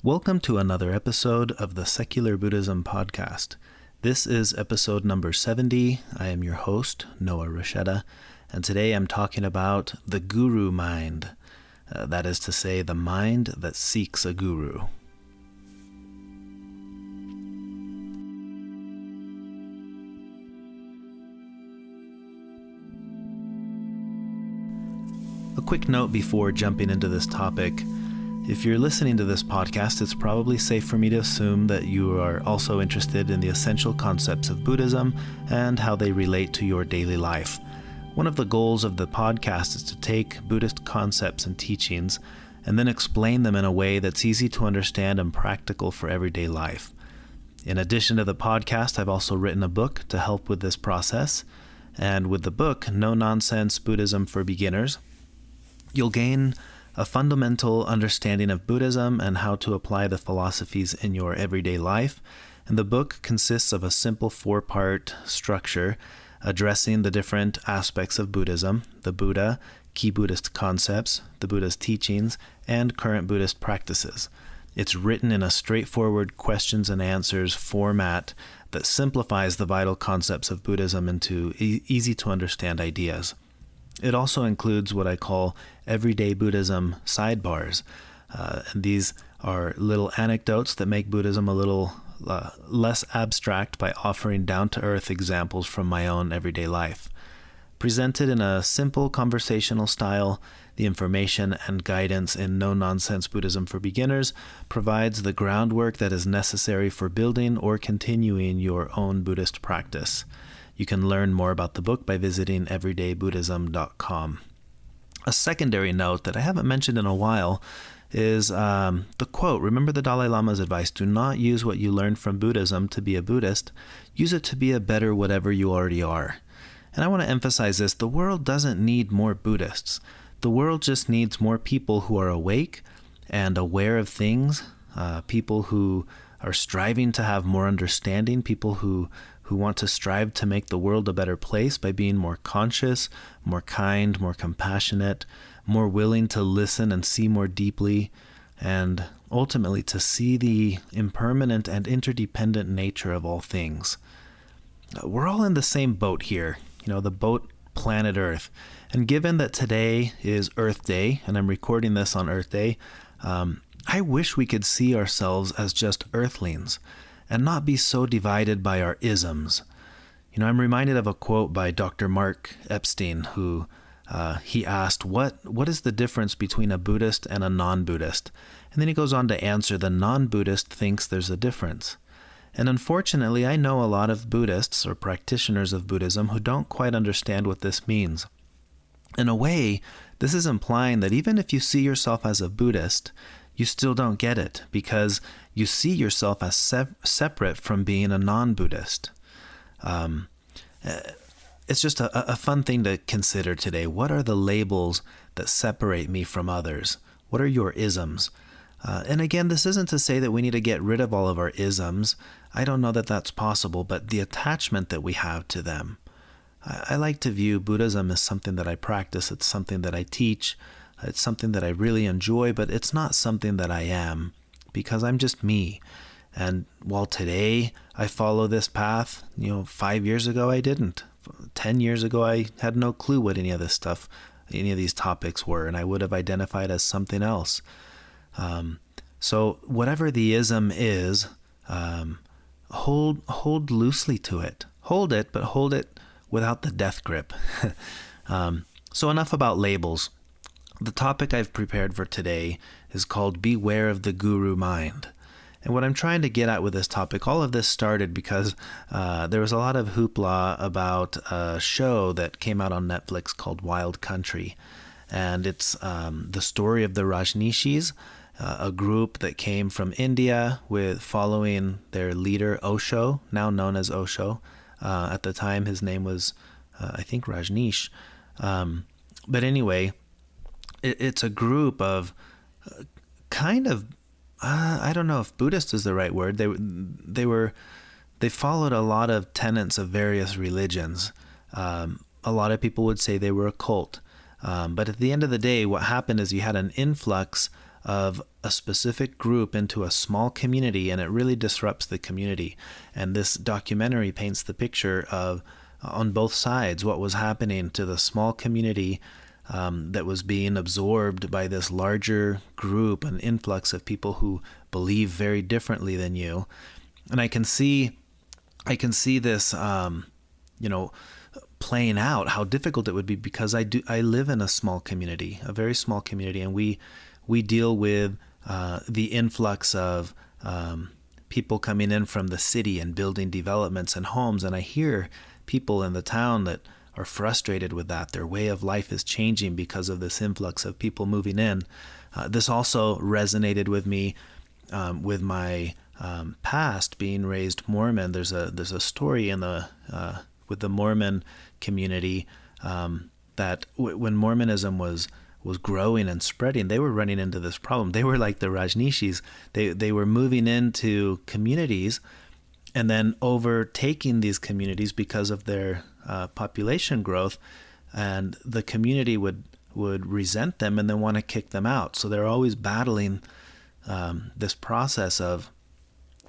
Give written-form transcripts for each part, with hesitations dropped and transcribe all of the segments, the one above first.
Welcome to another episode of the Secular Buddhism Podcast. This is episode number 70. I am your host, Noah Rasheda, and today I'm talking about the guru mind. That is to say, the mind that seeks a guru. A quick note before jumping into this topic. If you're listening to this podcast, it's probably safe for me to assume that you are also interested in the essential concepts of Buddhism and how they relate to your daily life. One of the goals of the podcast is to take Buddhist concepts and teachings and then explain them in a way that's easy to understand and practical for everyday life. In addition to the podcast, I've also written a book to help with this process. And with the book, No Nonsense Buddhism for Beginners, you'll gain a fundamental understanding of Buddhism and how to apply the philosophies in your everyday life. And the book consists of a simple 4-part structure addressing the different aspects of Buddhism, the Buddha, key Buddhist concepts, the Buddha's teachings, and current Buddhist practices. It's written in a straightforward questions and answers format that simplifies the vital concepts of Buddhism into easy to understand ideas. It also includes what I call everyday Buddhism sidebars. And these are little anecdotes that make Buddhism a little less abstract by offering down-to-earth examples from my own everyday life. Presented in a simple conversational style, the information and guidance in No Nonsense Buddhism for Beginners provides the groundwork that is necessary for building or continuing your own Buddhist practice. You can learn more about the book by visiting everydaybuddhism.com. A secondary note that I haven't mentioned in a while is the quote. Remember the Dalai Lama's advice, do not use what you learned from Buddhism to be a Buddhist. Use it to be a better whatever you already are. And I want to emphasize this. The world doesn't need more Buddhists. The world just needs more people who are awake and aware of things, people who are striving to have more understanding, people who want to strive to make the world a better place by being more conscious, more kind, more compassionate, more willing to listen and see more deeply, and ultimately to see the impermanent and interdependent nature of all things. We're all in the same boat here, the boat planet Earth. And given that today is Earth Day, and I'm recording this on Earth Day, I wish we could see ourselves as just earthlings and not be so divided by our isms. I'm reminded of a quote by Dr. Mark Epstein, who he asked, what is the difference between a Buddhist and a non-Buddhist? And then he goes on to answer, the non-Buddhist thinks there's a difference. And unfortunately, I know a lot of Buddhists or practitioners of Buddhism who don't quite understand what this means. In a way, this is implying that even if you see yourself as a Buddhist, you still don't get it because you see yourself as separate from being a non-Buddhist. It's just a fun thing to consider today. What are the labels that separate me from others? What are your isms? And again, this isn't to say that we need to get rid of all of our isms. I don't know that that's possible, but the attachment that we have to them. I like to view Buddhism as something that I practice. It's something that I teach. It's something that I really enjoy, but it's not something that I am because I'm just me. And while today I follow this path, 5 years ago I didn't. 10 years ago I had no clue what any of this stuff, any of these topics were, and I would have identified as something else. So whatever the ism is, hold loosely to it. Hold it, but hold it without the death grip. So enough about labels. The topic I've prepared for today is called Beware of the Guru Mind. And what I'm trying to get at with this topic, all of this started because there was a lot of hoopla about a show that came out on Netflix called Wild Country. And it's the story of the Rajneeshis, a group that came from India with following their leader Osho, now known as Osho. At the time, his name was, I think, Rajneesh. But anyway, it's a group of kind of, I don't know if Buddhist is the right word. They followed a lot of tenets of various religions. A lot of people would say they were a cult. But at the end of the day, what happened is you had an influx of a specific group into a small community, and it really disrupts the community. And this documentary paints the picture of, on both sides, what was happening to the small community that was being absorbed by this larger group, an influx of people who believe very differently than you. And I can see this, playing out, how difficult it would be, because I live in a small community, a very small community, and we deal with the influx of people coming in from the city and building developments and homes. And I hear people in the town that are frustrated with that. Their way of life is changing because of this influx of people moving in. This also resonated with me with my past, being raised Mormon. There's a story in the with the Mormon community that when Mormonism was growing and spreading, they were running into this problem. They were like the Rajneeshis. They were moving into communities and then overtaking these communities because of their population growth, and the community would resent them and then want to kick them out. So they're always battling this process of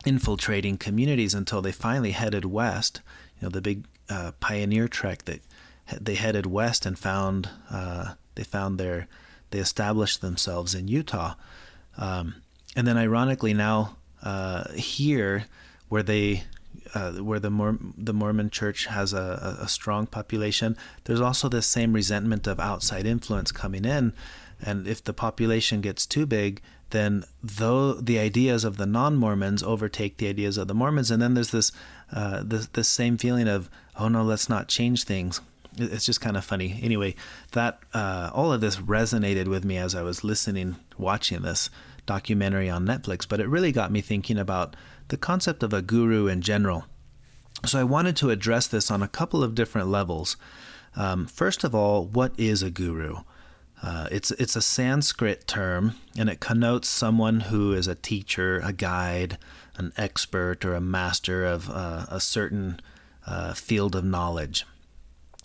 infiltrating communities until they finally headed west. The big pioneer trek that they headed west and they established themselves in Utah. And then ironically now here, where the Mormon church has a strong population, there's also this same resentment of outside influence coming in. And if the population gets too big, then though the ideas of the non-Mormons overtake the ideas of the Mormons, and then there's this same feeling of, oh no, let's not change things. It's just kind of funny. Anyway, that all of this resonated with me as I was watching this documentary on Netflix, but it really got me thinking about the concept of a guru in general. So I wanted to address this on a couple of different levels. First of all, what is a guru? It's a Sanskrit term, and it connotes someone who is a teacher, a guide, an expert, or a master of a certain field of knowledge.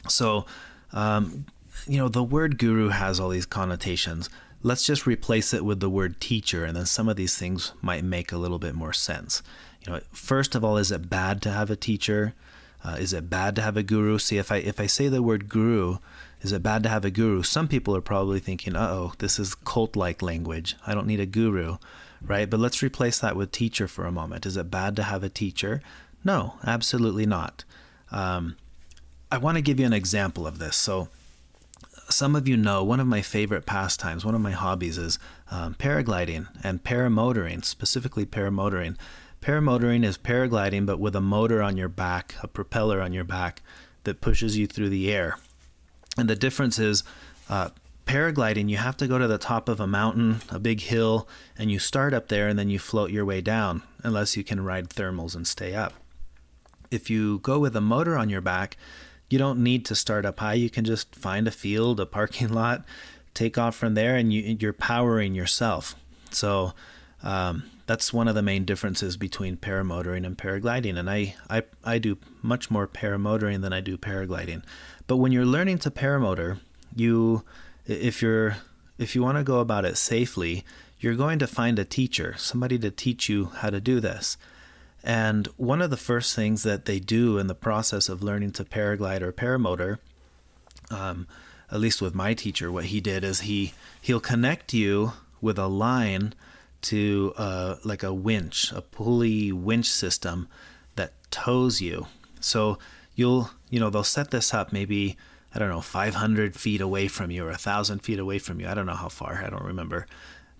So, the word guru has all these connotations. Let's just replace it with the word teacher, and then some of these things might make a little bit more sense. First of all, is it bad to have a teacher? Is it bad to have a guru? See, if I say the word guru, is it bad to have a guru? Some people are probably thinking, this is cult-like language. I don't need a guru, right? But let's replace that with teacher for a moment. Is it bad to have a teacher? No, absolutely not. I want to give you an example of this. So some of you know one of my favorite pastimes, one of my hobbies is paragliding and paramotoring, specifically paramotoring. Paramotoring is paragliding, but with a motor on your back, a propeller on your back that pushes you through the air. And the difference is paragliding, you have to go to the top of a mountain, a big hill, and you start up there and then you float your way down, unless you can ride thermals and stay up. If you go with a motor on your back, you don't need to start up high. You can just find a field, a parking lot, take off from there, and you're powering yourself. So that's one of the main differences between paramotoring and paragliding. And I do much more paramotoring than I do paragliding. But when you're learning to paramotor, if you want to go about it safely, you're going to find a teacher, somebody to teach you how to do this. And one of the first things that they do in the process of learning to paraglide or paramotor, at least with my teacher, what he did is he'll connect you with a line to like a winch, a pulley winch system that tows you. So they'll set this up maybe, 500 feet away from you or 1,000 feet away from you. I don't know how far, I don't remember.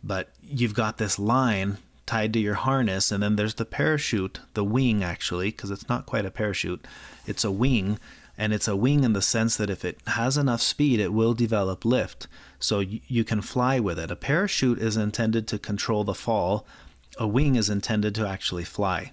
But you've got this line tied to your harness, and then there's the parachute, the wing actually, because it's not quite a parachute, it's a wing, and it's a wing in the sense that if it has enough speed, it will develop lift, so you can fly with it. A parachute is intended to control the fall, a wing is intended to actually fly.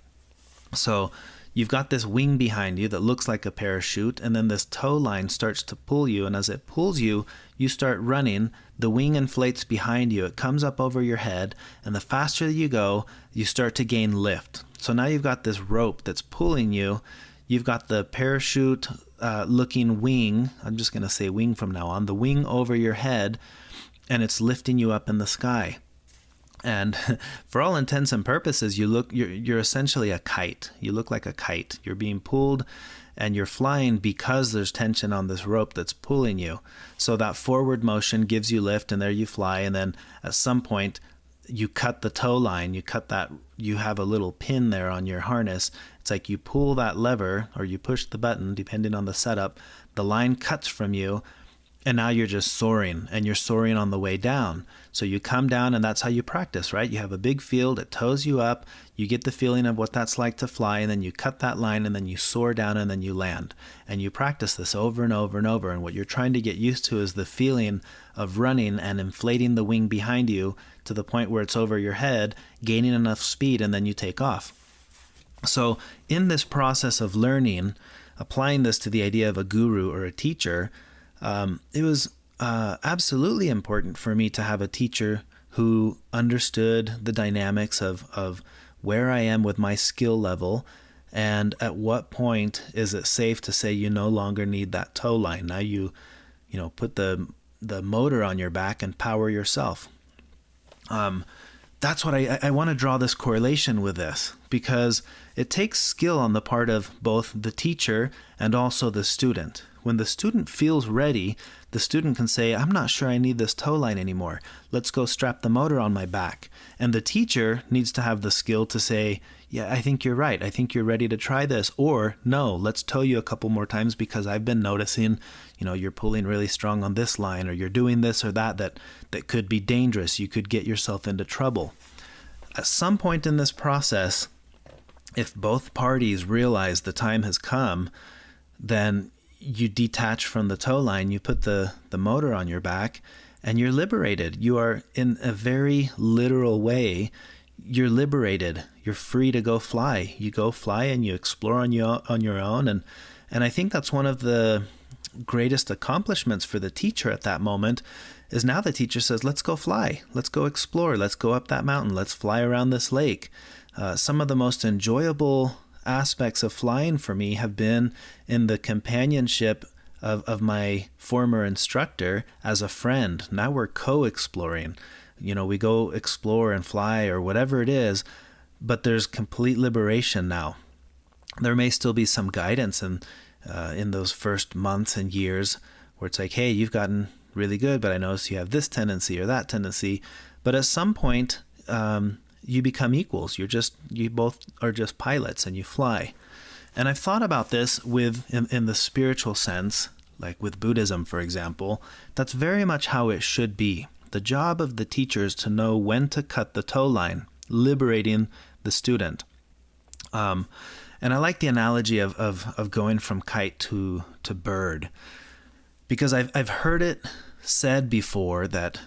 So you've got this wing behind you that looks like a parachute, and then this tow line starts to pull you, and as it pulls you, you start running, the wing inflates behind you, it comes up over your head, and the faster you go, you start to gain lift. So now you've got this rope that's pulling you, you've got the parachute looking wing, I'm just going to say wing from now on, the wing over your head, and it's lifting you up in the sky. And for all intents and purposes, you're essentially a kite. You look like a kite. You're being pulled and you're flying because there's tension on this rope that's pulling you. So that forward motion gives you lift, and there you fly. And then at some point, you cut the tow line. You have a little pin there on your harness. It's like you pull that lever or you push the button, depending on the setup. The line cuts from you, and now you're just soaring, and you're soaring on the way down. So you come down, and that's how you practice, right? You have a big field, it tows you up, you get the feeling of what that's like to fly, and then you cut that line, and then you soar down, and then you land. And you practice this over and over and over, and what you're trying to get used to is the feeling of running and inflating the wing behind you to the point where it's over your head, gaining enough speed, and then you take off. So in this process of learning, applying this to the idea of a guru or a teacher, it was absolutely important for me to have a teacher who understood the dynamics of where I am with my skill level, and at what point is it safe to say you no longer need that tow line. Now you put the motor on your back and power yourself. That's what I want to draw this correlation with this, because it takes skill on the part of both the teacher and also the student. When the student feels ready, the student can say, I'm not sure I need this tow line anymore. Let's go strap the motor on my back. And the teacher needs to have the skill to say, yeah, I think you're right. I think you're ready to try this. Or no, let's tow you a couple more times because I've been noticing, you're pulling really strong on this line, or you're doing this or that could be dangerous. You could get yourself into trouble. At some point in this process, if both parties realize the time has come, then you detach from the tow line, you put the motor on your back, and you're liberated. You are, in a very literal way, you're liberated. You're free to go fly. You go fly and you explore on your own. And I think that's one of the greatest accomplishments for the teacher at that moment, is now the teacher says, let's go fly. Let's go explore. Let's go up that mountain. Let's fly around this lake. Some of the most enjoyable aspects of flying for me have been in the companionship of my former instructor as a friend. Now we're co-exploring. We go explore and fly or whatever it is, but there's complete liberation now. There may still be some guidance in those first months and years where it's like, hey, you've gotten really good, but I notice you have this tendency or that tendency. But at some point, you become equals. You both are just pilots and you fly. And I've thought about this in the spiritual sense, like with Buddhism, for example. That's very much how it should be. The job of the teacher is to know when to cut the tow line, liberating the student. And I like the analogy of going from kite to bird, because I've heard it said before that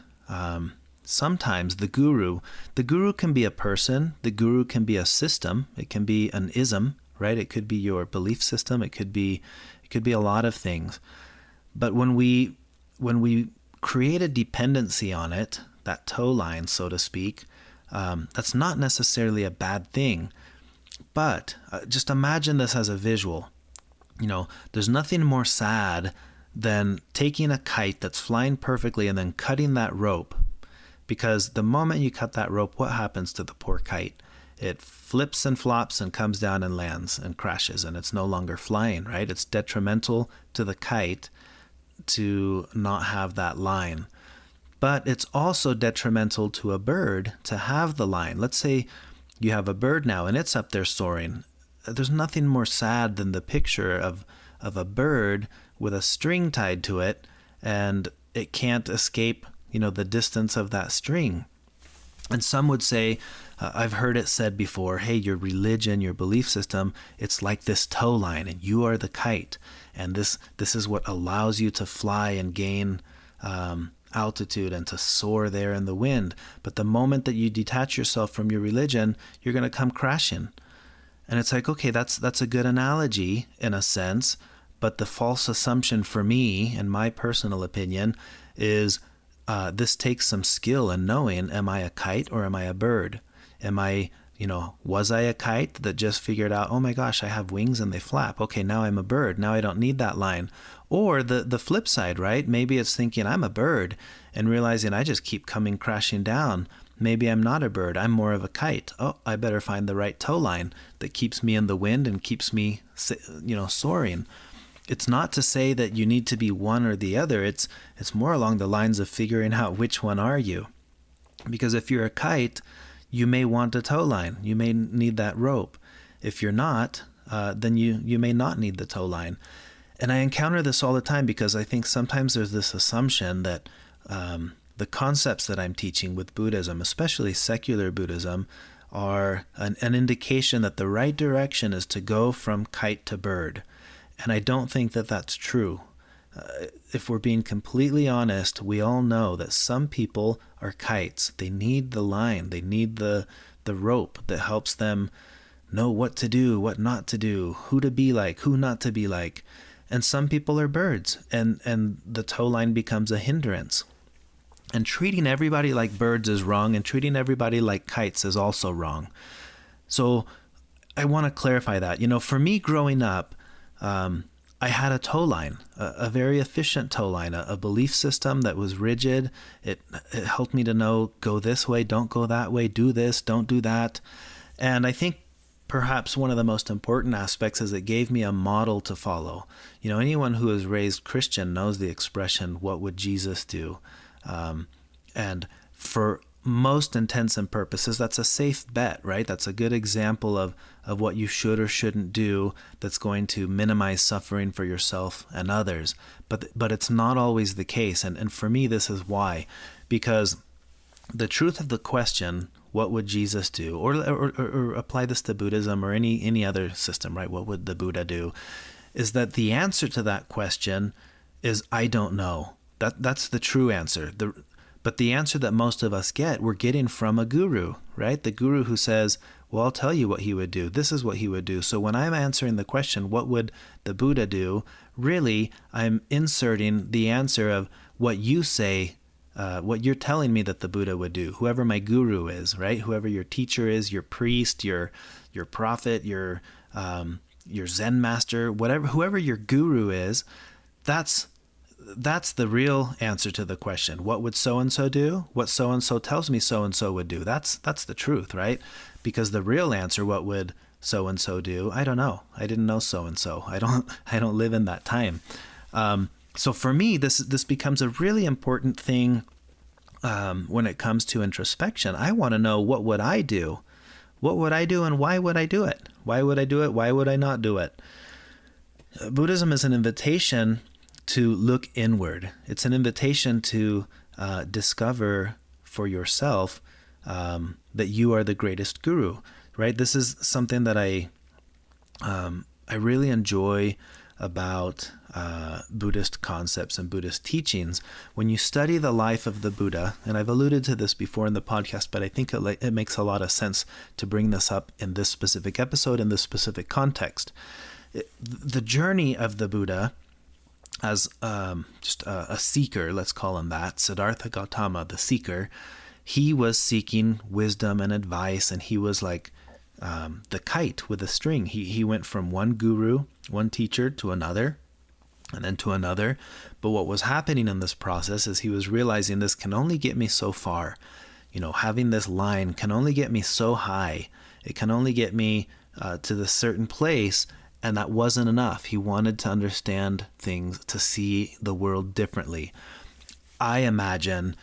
sometimes the guru can be a person, the guru can be a system, it can be an ism, right? It could be your belief system, it could be a lot of things. But when we create a dependency on it, that tow line, so to speak, that's not necessarily a bad thing. But just imagine this as a visual. There's nothing more sad than taking a kite that's flying perfectly and then cutting that rope. Because the moment you cut that rope, what happens to the poor kite? It flips and flops and comes down and lands and crashes, and it's no longer flying, right? It's detrimental to the kite to not have that line. But it's also detrimental to a bird to have the line. Let's say you have a bird now and it's up there soaring. There's nothing more sad than the picture of a bird with a string tied to it, and it can't escape the distance of that string. And some would say, I've heard it said before, hey, your religion, your belief system, it's like this tow line, and you are the kite. And this is what allows you to fly and gain altitude and to soar there in the wind. But the moment that you detach yourself from your religion, you're going to come crashing. And it's like, okay, that's a good analogy in a sense, but the false assumption for me, in my personal opinion, is this takes some skill in knowing, am I a kite or am I a bird? Am I, was I a kite that just figured out, oh my gosh, I have wings and they flap. Okay, now I'm a bird. Now I don't need that line. Or the flip side, right? Maybe it's thinking I'm a bird and realizing I just keep coming crashing down. maybe I'm not a bird. I'm more of a kite. Oh, I better find the right tow line that keeps me in the wind and keeps me, soaring. It's not to say that you need to be one or the other. It's more along the lines of figuring out which one are you. Because if you're a kite, you may want a tow line. You may need that rope. If you're not, then you may not need the tow line. And I encounter this all the time because I think sometimes there's this assumption that the concepts that I'm teaching with Buddhism, especially secular Buddhism, are an indication that the right direction is to go from kite to bird. And I don't think that that's true. If we're being completely honest, we all know that some people are kites. They need the line. They need the rope that helps them know what to do, what not to do, who to be like, who not to be like. And some people are birds, and the tow line becomes a hindrance. And treating everybody like birds is wrong, and treating everybody like kites is also wrong. So I want to clarify that. For me growing up, I had a tow line, a very efficient tow line, a belief system that was rigid. It helped me to know, go this way, don't go that way, do this, don't do that. And I think perhaps one of the most important aspects is it gave me a model to follow. Anyone who is raised Christian knows the expression, what would Jesus do? And for most intents and purposes, that's a safe bet, right? That's a good example of what you should or shouldn't do that's going to minimize suffering for yourself and others. But it's not always the case. And for me, this is why. Because the truth of the question, what would Jesus do? Or apply this to Buddhism or any other system, right? What would the Buddha do? Is that the answer to that question is, I don't know. That's the true answer. But the answer that most of us get, we're getting from a guru, right? The guru who says, well, I'll tell you what he would do. This is what he would do. So when I'm answering the question, what would the Buddha do? Really, I'm inserting the answer of what you say, what you're telling me that the Buddha would do. Whoever my guru is, right? Whoever your teacher is, your priest, your prophet, your Zen master, whoever your guru is, that's the real answer to the question. What would so-and-so do? What so-and-so tells me so-and-so would do. That's the truth, right? Because the real answer, what would so-and-so do? I don't know. I didn't know so-and-so. I don't live in that time. So for me, this becomes a really important thing when it comes to introspection. I want to know, what would I do? What would I do, and why would I do it? Why would I do it? Why would I not do it? Buddhism is an invitation to look inward. It's an invitation to discover for yourself that you are the greatest guru, right? This is something that I really enjoy about Buddhist concepts and Buddhist teachings. When you study the life of the Buddha, and I've alluded to this before in the podcast, but I think it makes a lot of sense to bring this up in this specific episode, in this specific context. The journey of the Buddha as just a seeker, let's call him that, Siddhartha Gautama, the seeker, he was seeking wisdom and advice, and he was like the kite with a string. He went from one guru, one teacher, to another, and then to another. But what was happening in this process is he was realizing this can only get me so far. Having this line can only get me so high. It can only get me to this certain place. And that wasn't enough. He wanted to understand things, to see the world differently. I imagine,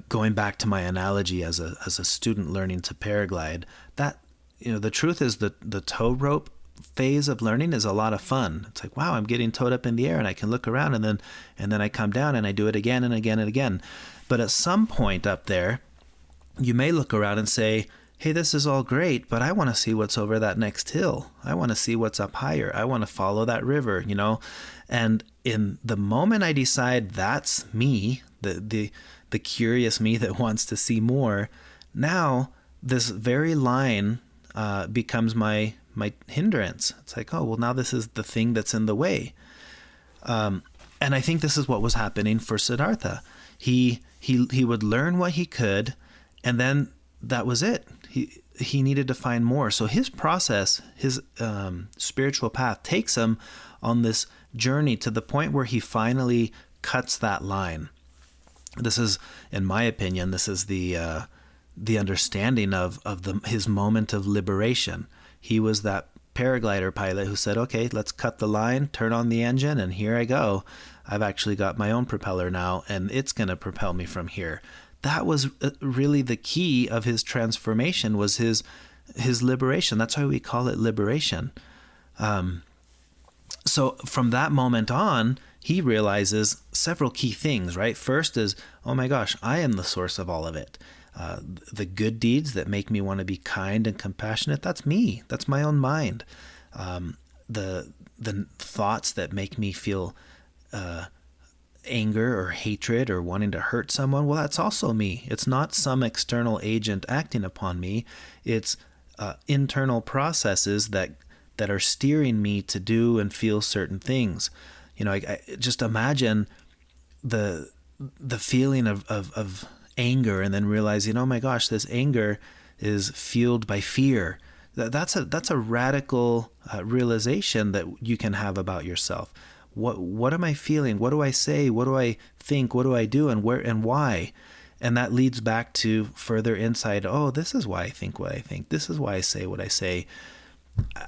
going back to my analogy as a student learning to paraglide, that the truth is that the tow rope phase of learning is a lot of fun. It's like, wow, I'm getting towed up in the air, and I can look around, and then I come down, and I do it again and again and again. But at some point up there, you may look around and say, hey, this is all great, but I want to see what's over that next hill. I want to see what's up higher. I want to follow that river, And in the moment I decide that's me, the curious me that wants to see more, now this very line becomes my hindrance. It's like, oh, well, now this is the thing that's in the way. And I think this is what was happening for Siddhartha. He would learn what he could, and then that was it. He needed to find more. So his process, his spiritual path takes him on this journey to the point where he finally cuts that line. This is, in my opinion, this is the the understanding of his moment of liberation. He was that paraglider pilot who said, okay, let's cut the line, turn on the engine, and here I go. I've actually got my own propeller now, and it's going to propel me from here. That was really the key of his transformation, was his liberation. That's why we call it liberation. So from that moment on, he realizes several key things, right? First is, oh my gosh, I am the source of all of it. The good deeds that make me want to be kind and compassionate, that's me. That's my own mind. The thoughts that make me feel anger or hatred or wanting to hurt someone, well, that's also me. It's not some external agent acting upon me. It's internal processes that are steering me to do and feel certain things. I just imagine the feeling of anger, and then realizing, oh my gosh, this anger is fueled by fear. That's a radical realization that you can have about yourself. What am I feeling? What do I say? What do I think? What do I do? And where and why? And that leads back to further insight. Oh, this is why I think what I think. This is why I say what I say.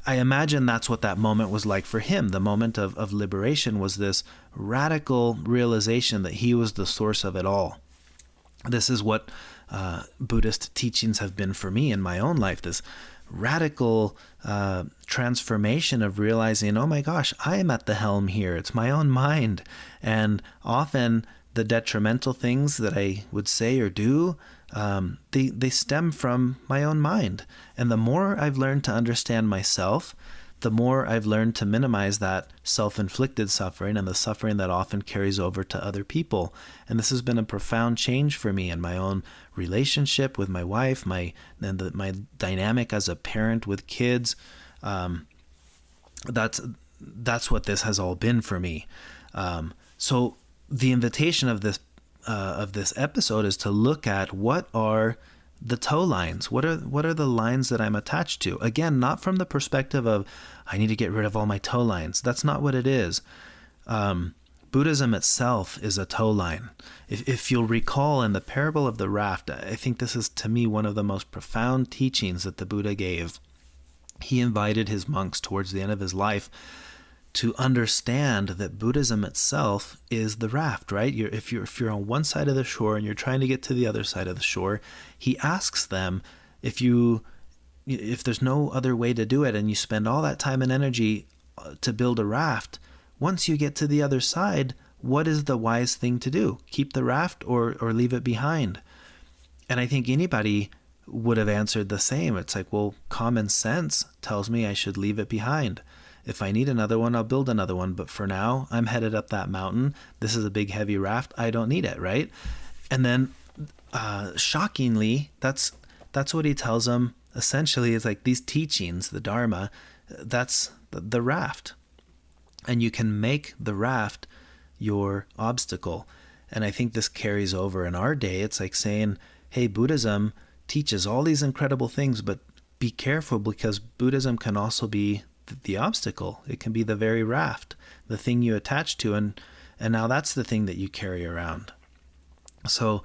I imagine that's what that moment was like for him. The moment of liberation was this radical realization that he was the source of it all. This is what Buddhist teachings have been for me in my own life, this radical transformation of realizing, oh my gosh, I am at the helm here. It's my own mind. And often the detrimental things that I would say or do, they stem from my own mind. And the more I've learned to understand myself, the more I've learned to minimize that self-inflicted suffering and the suffering that often carries over to other people. And this has been a profound change for me in my own relationship with my wife, my dynamic as a parent with kids. That's what this has all been for me. So the invitation of this episode is to look at what are the tow lines. What are the lines that I'm attached to? Again, not from the perspective of I need to get rid of all my tow lines. That's not what it is. Buddhism itself is a tow line. If you'll recall in the parable of the raft, I think this is to me one of the most profound teachings that the Buddha gave. He invited his monks towards the end of his life to understand that Buddhism itself is the raft, right? If you're on one side of the shore and you're trying to get to the other side of the shore, he asks them, if there's no other way to do it and you spend all that time and energy to build a raft, once you get to the other side, what is the wise thing to do? Keep the raft or leave it behind? And I think anybody would have answered the same. It's like, well, common sense tells me I should leave it behind. If I need another one, I'll build another one. But for now, I'm headed up that mountain. This is a big, heavy raft. I don't need it, right? And then, shockingly, that's what he tells them. Essentially, it's like these teachings, the Dharma, that's the raft. And you can make the raft your obstacle. And I think this carries over in our day. It's like saying, hey, Buddhism teaches all these incredible things, but be careful, because Buddhism can also be the obstacle. It can be the very raft, the thing you attach to, and now that's the thing that you carry around. So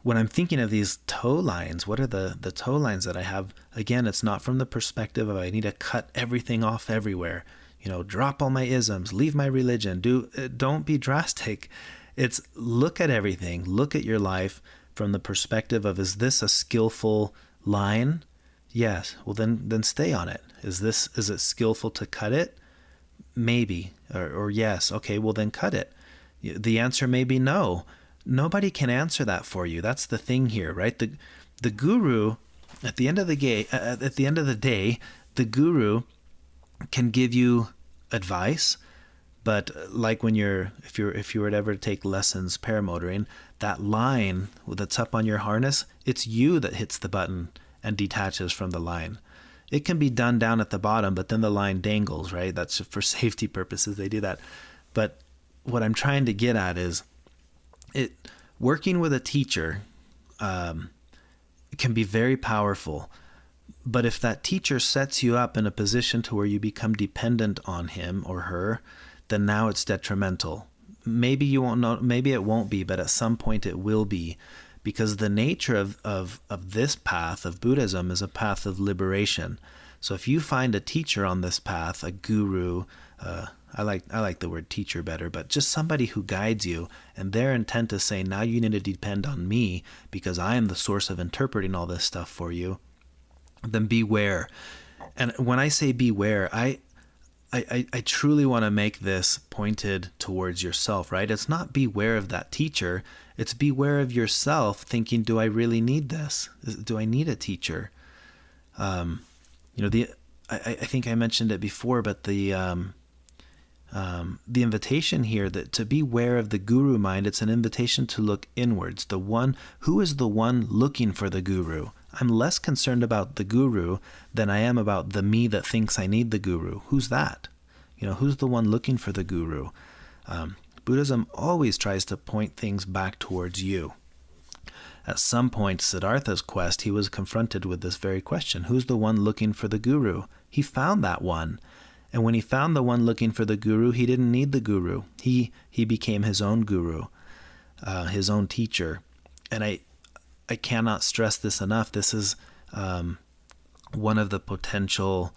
when I'm thinking of these tow lines, what are the tow lines that I have? Again, it's not from the perspective of I need to cut everything off everywhere, drop all my isms, leave my religion, don't be drastic. It's look at everything, look at your life from the perspective of, is this a skillful line? Yes. Well, then stay on it. Is it skillful to cut it? Maybe. Or yes. Okay, well then cut it. The answer may be no. Nobody can answer that for you. That's the thing here, right? The guru, at the end of the day, the guru can give you advice, but like if you were to ever take lessons paramotoring, that line that's up on your harness, it's you that hits the button and detaches from the line. It can be done down at the bottom, but then the line dangles, right? That's for safety purposes, they do that. But what I'm trying to get at is, working with a teacher can be very powerful. But if that teacher sets you up in a position to where you become dependent on him or her, then now it's detrimental. Maybe you won't know, maybe it won't be, but at some point it will be, because the nature of this path of Buddhism is a path of liberation. So if you find a teacher on this path, a guru, I like the word teacher better, but just somebody who guides you, and their intent is saying, now you need to depend on me because I am the source of interpreting all this stuff for you, then beware. And when I say beware, I truly want to make this pointed towards yourself, right? It's not beware of that teacher. It's beware of yourself thinking, do I really need this? Do I need a teacher? I think I mentioned it before, but the invitation here, that to beware of the guru mind, it's an invitation to look inwards. Who is the one looking for the guru? I'm less concerned about the guru than I am about the me that thinks I need the guru. Who's that? Who's the one looking for the guru? Buddhism always tries to point things back towards you. At some point, Siddhartha's quest, he was confronted with this very question. Who's the one looking for the guru? He found that one. And when he found the one looking for the guru, he didn't need the guru. He became his own guru, his own teacher. And I cannot stress this enough. This is one of the potential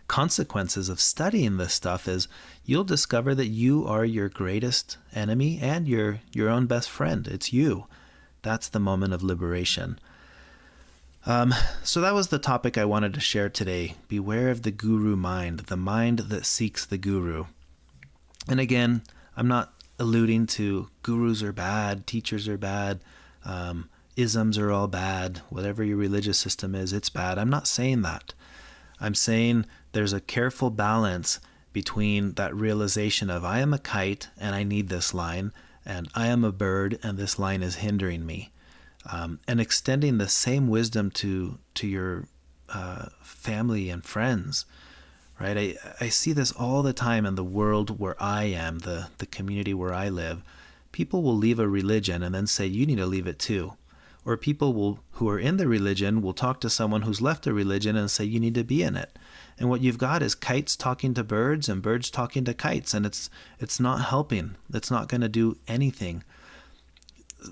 consequences of studying this stuff is you'll discover that you are your greatest enemy and your own best friend. It's you. That's the moment of liberation. So that was the topic I wanted to share today. Beware of the guru mind, the mind that seeks the guru. And again, I'm not alluding to gurus are bad, teachers are bad, isms are all bad, whatever your religious system is, it's bad. I'm not saying that. I'm saying there's a careful balance between that realization of I am a kite and I need this line, and I am a bird and this line is hindering me. And extending the same wisdom to your family and friends, right? I see this all the time in the world where I am, the community where I live. People will leave a religion and then say, you need to leave it too. Or people who are in the religion will talk to someone who's left a religion and say, you need to be in it. And what you've got is kites talking to birds and birds talking to kites, and it's not helping. It's not going to do anything.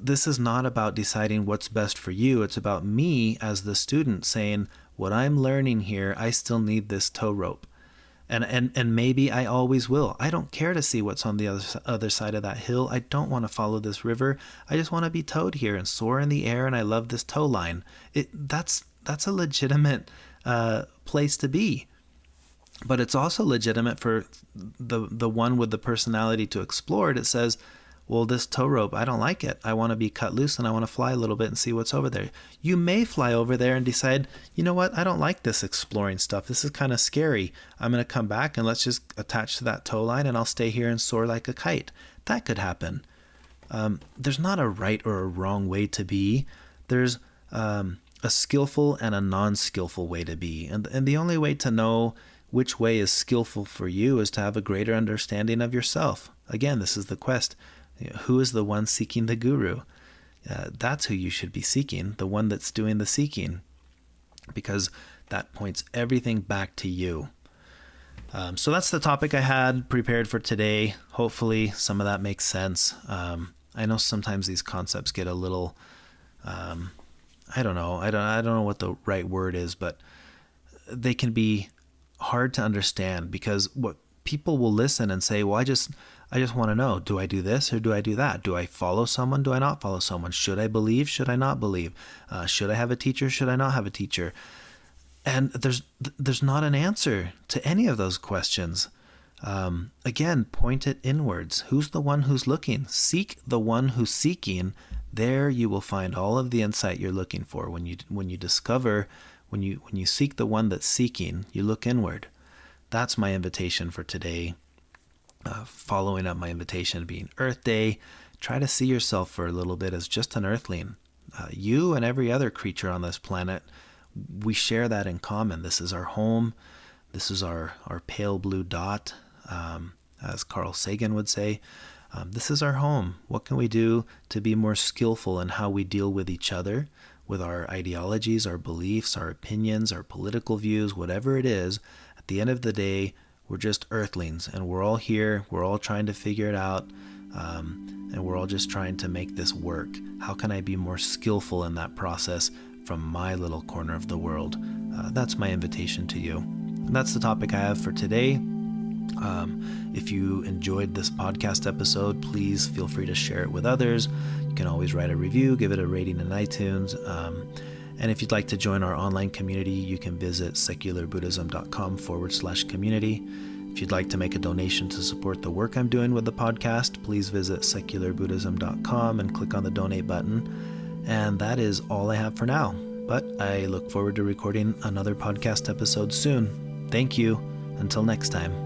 This is not about deciding what's best for you. It's about me as the student saying, what I'm learning here, I still need this tow rope. And maybe I always will. I don't care to see what's on the other side of that hill. I don't want to follow this river. I just want to be towed here and soar in the air, and I love this tow line. That's a legitimate place to be. But it's also legitimate for the one with the personality to explore it. It says, well, this tow rope, I don't like it. I want to be cut loose and I want to fly a little bit and see what's over there. You may fly over there and decide, you know what, I don't like this exploring stuff. This is kind of scary. I'm going to come back and let's just attach to that tow line and I'll stay here and soar like a kite. That could happen. There's not a right or a wrong way to be. There's a skillful and a non-skillful way to be. And the only way to know which way is skillful for you is to have a greater understanding of yourself. Again, this is the quest. Who is the one seeking the guru? That's who you should be seeking, the one that's doing the seeking, because that points everything back to you. So that's the topic I had prepared for today. Hopefully some of that makes sense. I know sometimes these concepts get a little, I don't know what the right word is, but they can be hard to understand because what people will listen and say, well, I just want to know, do I do this or do I do that? Do I follow someone? Do I not follow someone? Should I believe? Should I not believe? Should I have a teacher? Should I not have a teacher? And there's not an answer to any of those questions. Again, point it inwards. Who's the one who's looking? Seek the one who's seeking. There you will find all of the insight you're looking for. When you discover, when you seek the one that's seeking, you look inward. That's my invitation for today. Following up my invitation being Earth Day, try to see yourself for a little bit as just an earthling. You and every other creature on this planet, we share that in common. This is our home. This is our pale blue dot, as Carl Sagan would say. This is our home. What can we do to be more skillful in how we deal with each other, with our ideologies, our beliefs, our opinions, our political views, whatever it is? At the end of the day, we're just earthlings, and we're all here. We're all trying to figure it out. And we're all just trying to make this work. How can I be more skillful in that process from my little corner of the world? That's my invitation to you. And that's the topic I have for today. If you enjoyed this podcast episode, please feel free to share it with others. You can always write a review, give it a rating in iTunes. And if you'd like to join our online community, you can visit secularbuddhism.com/community. If you'd like to make a donation to support the work I'm doing with the podcast, please visit secularbuddhism.com and click on the donate button. And that is all I have for now. But I look forward to recording another podcast episode soon. Thank you. Until next time.